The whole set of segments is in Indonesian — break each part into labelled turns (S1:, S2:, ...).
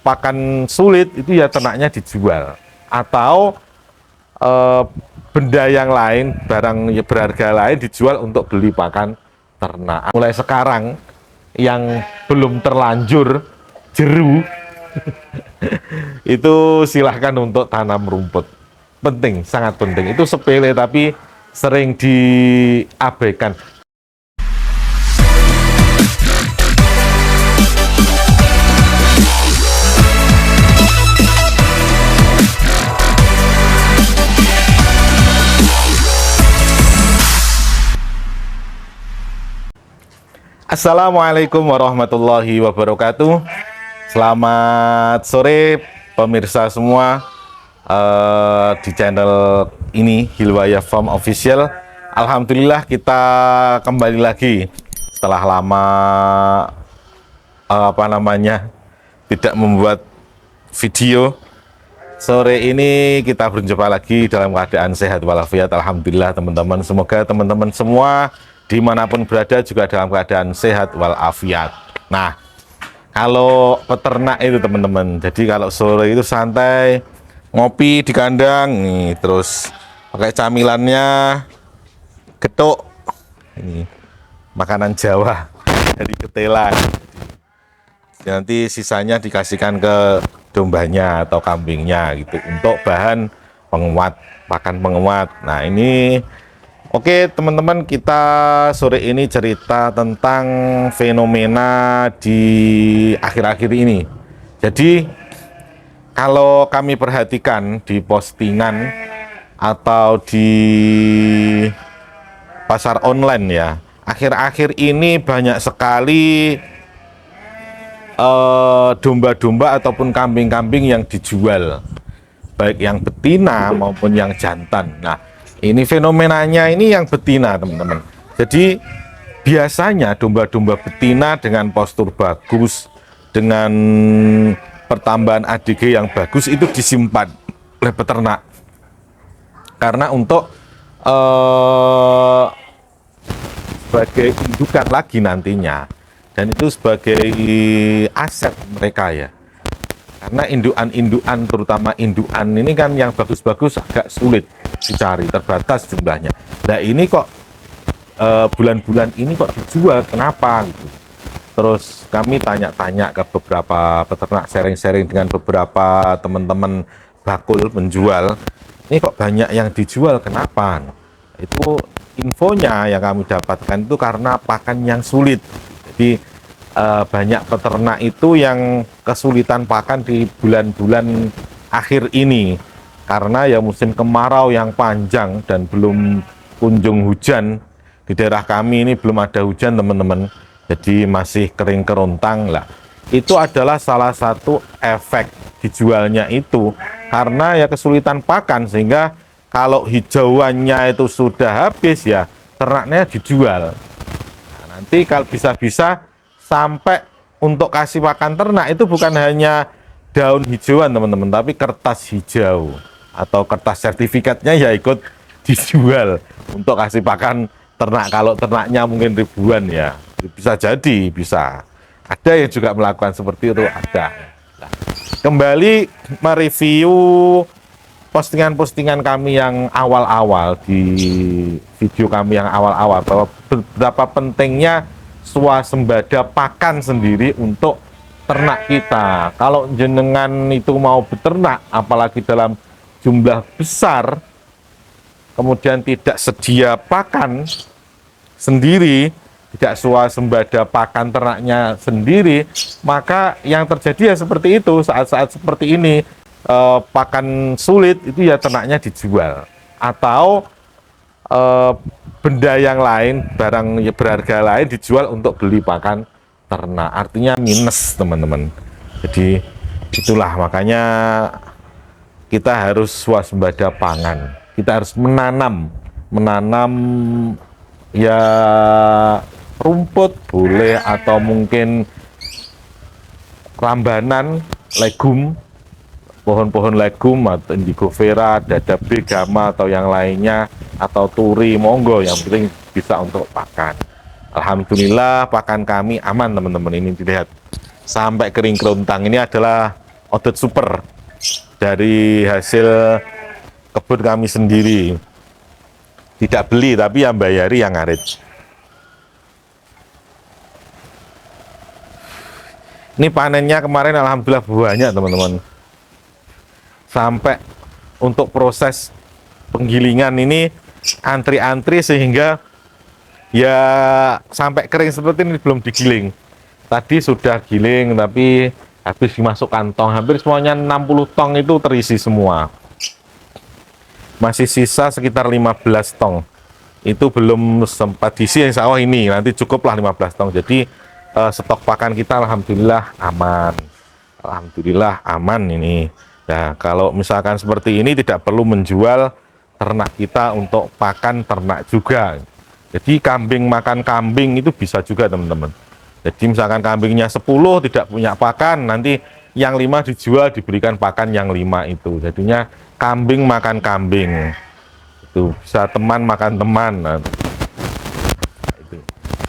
S1: pakan sulit itu ya ternaknya dijual, atau benda yang lain, barang berharga lain dijual untuk beli pakan ternak. Mulai sekarang yang belum terlanjur jeru itu silahkan untuk tanam rumput. Penting, sangat penting. Itu sepele tapi sering diabaikan. Assalamualaikum warahmatullahi wabarakatuh. Selamat sore pemirsa semua di channel ini Hilwaya Farm Official. Alhamdulillah kita kembali lagi setelah lama tidak membuat video. Sore ini kita berjumpa lagi dalam keadaan sehat walafiat. Alhamdulillah teman-teman. Semoga teman-teman semua dimanapun berada juga dalam keadaan sehat walafiat. Nah, kalau peternak itu teman-teman, jadi kalau sore itu santai ngopi di kandang nih, terus pakai camilannya getuk, ini makanan Jawa dari ketela. Nanti sisanya dikasihkan ke dombanya atau kambingnya gitu untuk bahan penguat, pakan penguat. Nah ini oke teman-teman, kita sore ini cerita tentang fenomena di akhir-akhir ini. Jadi kalau kami perhatikan di postingan atau di pasar online ya, akhir-akhir ini banyak sekali domba-domba ataupun kambing-kambing yang dijual, baik yang betina maupun yang jantan. Nah, ini fenomenanya ini yang betina teman-teman. Jadi biasanya domba-domba betina dengan postur bagus, dengan pertambahan ADG yang bagus itu disimpan oleh peternak karena untuk sebagai indukan lagi nantinya, dan itu sebagai aset mereka ya. Karena indukan terutama indukan ini kan yang bagus-bagus agak sulit dicari, terbatas jumlahnya. Nah ini kok bulan-bulan ini kok dijual, kenapa gitu. Terus kami tanya-tanya ke beberapa peternak, sharing-sharing dengan beberapa teman-teman bakul penjual, ini kok banyak yang dijual, kenapa? Itu infonya yang kami dapatkan itu karena pakan yang sulit. Jadi banyak peternak itu yang kesulitan pakan di bulan-bulan akhir ini karena ya musim kemarau yang panjang dan belum kunjung hujan. Di daerah kami ini belum ada hujan teman-teman, jadi masih kering kerontang lah. Itu adalah salah satu efek dijualnya itu karena ya kesulitan pakan, sehingga kalau hijauannya itu sudah habis ya ternaknya dijual. Nah, nanti kalau bisa-bisa sampai untuk kasih pakan ternak itu bukan hanya daun hijauan teman-teman, tapi kertas hijau atau kertas sertifikatnya ya ikut dijual untuk kasih pakan ternak. Kalau ternaknya mungkin ribuan ya bisa jadi, bisa ada yang juga melakukan seperti itu, ada. Nah, kembali mereview postingan-postingan kami yang awal-awal, di video kami yang awal-awal, bahwa berapa pentingnya swasembada pakan sendiri untuk ternak kita. Kalau jenengan itu mau beternak, apalagi dalam jumlah besar, kemudian tidak sedia pakan sendiri, tidak swasembada pakan ternaknya sendiri, maka yang terjadi ya seperti itu. Saat-saat seperti ini pakan sulit itu ya ternaknya dijual, atau benda yang lain, barang berharga lain dijual untuk beli pakan ternak. Artinya minus teman-teman. Jadi itulah makanya kita harus swasembada pangan. Kita harus menanam ya rumput boleh, atau mungkin rambanan legum, pohon-pohon legum atau indigo vera, dadabe, gama atau yang lainnya, atau turi, monggo, yang penting bisa untuk pakan. Alhamdulillah pakan kami aman teman-teman. Ini dilihat sampai kering kerontang. Ini adalah Odet Super dari hasil kebun kami sendiri. Tidak beli, tapi yang bayari yang ngarit. Ini panennya kemarin alhamdulillah banyak teman-teman. Sampai untuk proses penggilingan ini antri-antri sehingga ya sampai kering seperti ini belum digiling. Tadi sudah giling tapi habis dimasukkan tong. Hampir semuanya 60 tong itu terisi semua. Masih sisa sekitar 15 tong. Itu belum sempat diisi, insya Allah ini nanti cukuplah 15 tong. Jadi stok pakan kita alhamdulillah aman. Alhamdulillah aman ini. Nah, kalau misalkan seperti ini tidak perlu menjual ternak kita untuk pakan ternak juga. Jadi kambing makan kambing itu bisa juga teman-teman. Jadi misalkan kambingnya 10 tidak punya pakan, nanti yang 5 dijual diberikan pakan yang 5 itu. Jadinya kambing makan kambing. Itu bisa teman makan teman. Nah, itu.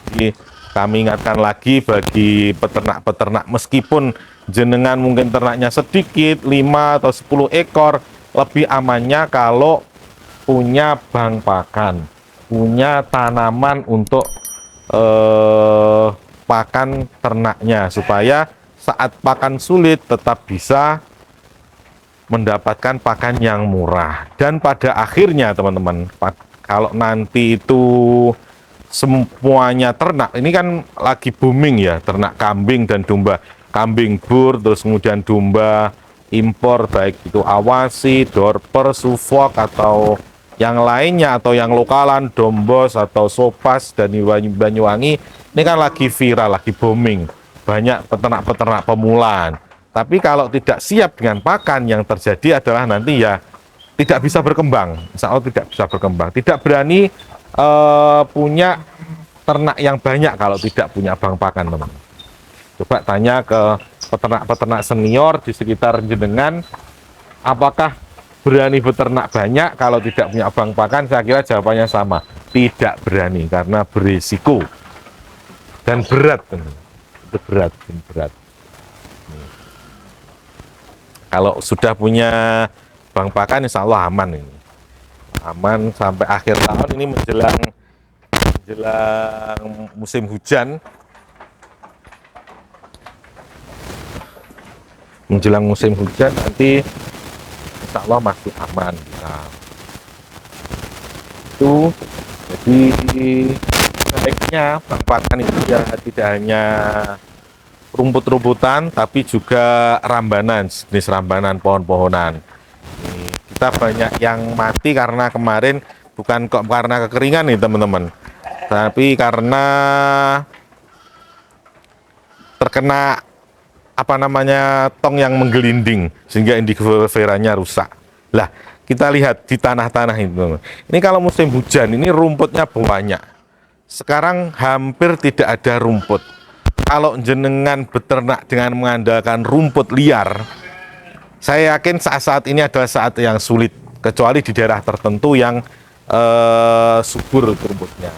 S1: Jadi kami ingatkan lagi bagi peternak-peternak, meskipun jenengan mungkin ternaknya sedikit, 5 atau 10 ekor, lebih amannya kalau punya bank pakan, punya tanaman untuk pakan ternaknya, supaya saat pakan sulit tetap bisa mendapatkan pakan yang murah. Dan pada akhirnya teman-teman, kalau nanti itu semuanya ternak, ini kan lagi booming ya, ternak kambing dan domba, kambing bur, terus kemudian domba impor, baik itu Awasi, Dorper, Suffolk atau yang lainnya, atau yang lokalan, Dombos atau Sopas dan Banyuwangi, ini kan lagi viral, lagi booming, banyak peternak-peternak pemula. Tapi kalau tidak siap dengan pakan, yang terjadi adalah nanti ya tidak bisa berkembang, insya Allah tidak bisa berkembang, tidak berani punya ternak yang banyak kalau tidak punya bank pakan, teman. Coba tanya ke peternak-peternak senior di sekitar jenengan, apakah berani beternak banyak kalau tidak punya bank pakan? Saya kira jawabannya sama, tidak berani, karena berisiko dan berat, teman. Itu berat. Kalau sudah punya bank pakan, insya Allah aman ini. Aman sampai akhir tahun ini, menjelang musim hujan. Menjelang musim hujan nanti insya Allah masih aman. Nah, itu jadi baiknya bank pakan itu ya tidak hanya rumput-rumputan, tapi juga rambanan, jenis rambanan pohon-pohonan. Kita banyak yang mati karena kemarin bukan kok karena kekeringan nih teman-teman, tapi karena terkena apa namanya tong yang menggelinding sehingga indigo veranya rusak. Lah, kita lihat di tanah-tanah itu. Ini kalau musim hujan ini rumputnya banyak. Sekarang hampir tidak ada rumput. Kalau jenengan beternak dengan mengandalkan rumput liar, saya yakin saat-saat ini adalah saat yang sulit, kecuali di daerah tertentu yang subur rumputnya.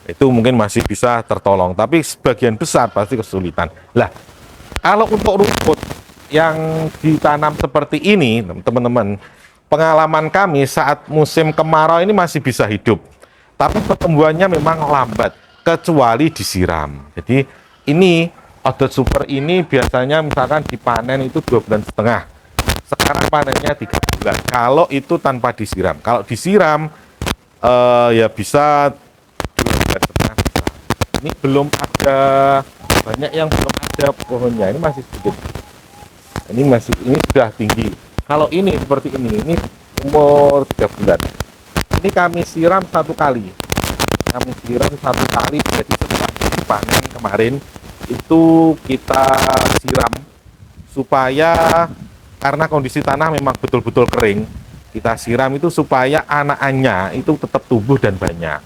S1: Itu mungkin masih bisa tertolong, tapi sebagian besar pasti kesulitan. Lah, kalau untuk rumput yang ditanam seperti ini, teman-teman, pengalaman kami saat musim kemarau ini masih bisa hidup, tapi pertumbuhannya memang lambat, kecuali disiram. Jadi ini Odet Super ini biasanya misalkan dipanen itu 2,5 bulan. Sekarang panennya 3 bulan. Kalau itu tanpa disiram. Kalau disiram ya bisa 2,5 bulan. Ini belum ada, banyak yang belum ada pohonnya. Ini masih sedikit. Ini sudah tinggi. Kalau ini seperti ini umur 3 bulan. Ini kami siram 1 kali. Jadi setelah dipanen kemarin itu kita siram supaya, karena kondisi tanah memang betul-betul kering, kita siram itu supaya anakannya itu tetap tumbuh dan banyak.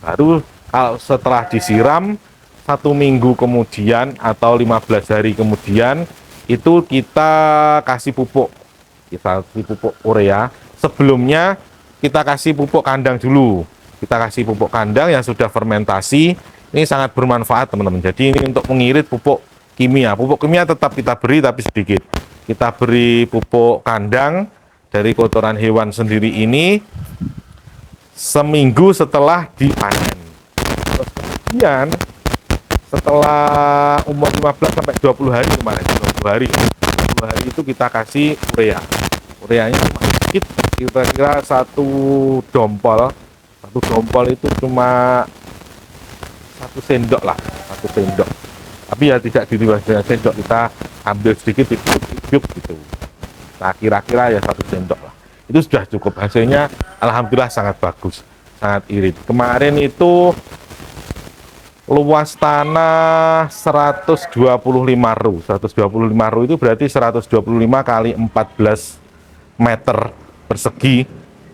S1: Baru kalau setelah disiram 1 minggu kemudian atau 15 hari kemudian itu kita kasih pupuk. Kita kasih pupuk urea. Sebelumnya kita kasih pupuk kandang dulu. Kita kasih pupuk kandang yang sudah fermentasi. Ini sangat bermanfaat teman-teman. Jadi ini untuk mengirit pupuk kimia. Pupuk kimia tetap kita beri tapi sedikit. Kita beri pupuk kandang dari kotoran hewan sendiri ini seminggu setelah dipanen. Terus kemudian setelah umur 15 sampai 20 hari kemarin, 20 hari. 20 hari itu kita kasih urea. Ureanya cuma sedikit, kira-kira dompol. Satu dompol itu cuma 1 sendok lah, 1 sendok. Tapi ya tidak diriwas dengan sendok, kita ambil sedikit tiup gitu. Nah kira-kira ya 1 sendok lah. Itu sudah cukup, hasilnya alhamdulillah sangat bagus, sangat irit. Kemarin itu luas tanah 125 ru. 125 ru itu berarti 125 kali 14 meter persegi.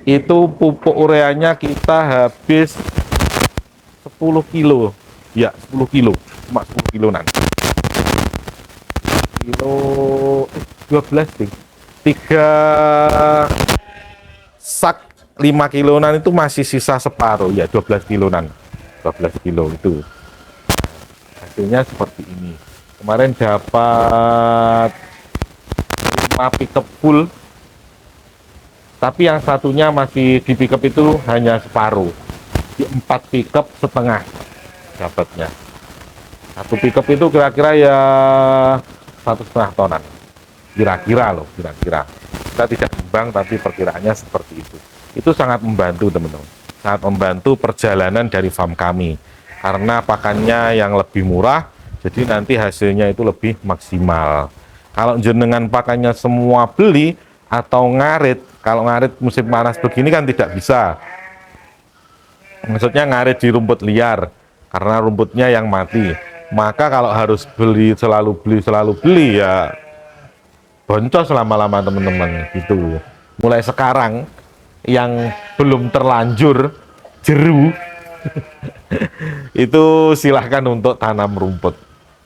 S1: Itu pupuk ureanya kita habis 10 kilo. Ya, 10 kilo. Cuma 10 kiloan. Kilo 12 ding. 3 sak 5 kiloan itu masih sisa separuh, ya 12 kiloan. 12 kilo itu. Hasilnya seperti ini. Kemarin dapat 5 pickup full, tapi yang satunya masih di pickup itu hanya separuh. Di 4 pickup setengah dapatnya. Satu pickup itu kira-kira ya 1,5 tonan. Kira-kira loh, kira-kira. Kita tidak bimbang, tapi perkiraannya seperti itu. Itu sangat membantu teman-teman. Sangat membantu perjalanan dari farm kami. Karena pakannya yang lebih murah, jadi nanti hasilnya itu lebih maksimal. Kalau jenengan pakannya semua beli atau ngarit, kalau ngarit musim panas begini kan tidak bisa. Maksudnya ngarit di rumput liar, karena rumputnya yang mati. Maka kalau harus selalu beli ya boncos lama-lama teman-teman gitu. Mulai sekarang yang belum terlanjur jeru itu silahkan untuk tanam rumput.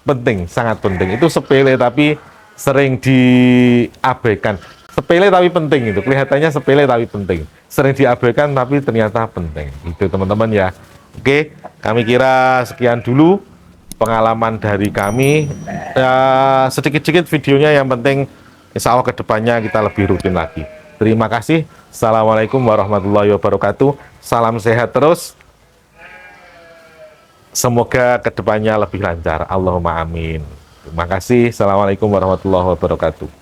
S1: Penting, sangat penting. Itu sepele tapi sering diabaikan. Sepele tapi penting itu. Kelihatannya sepele tapi penting. Sering diabaikan tapi ternyata penting. Itu teman-teman ya. Oke, kami kira sekian dulu pengalaman dari kami. Sedikit-sedikit videonya, yang penting insya Allah kedepannya kita lebih rutin lagi. Terima kasih. Assalamualaikum warahmatullahi wabarakatuh. Salam sehat terus. Semoga kedepannya lebih lancar. Allahumma amin. Terima kasih. Assalamualaikum warahmatullahi wabarakatuh.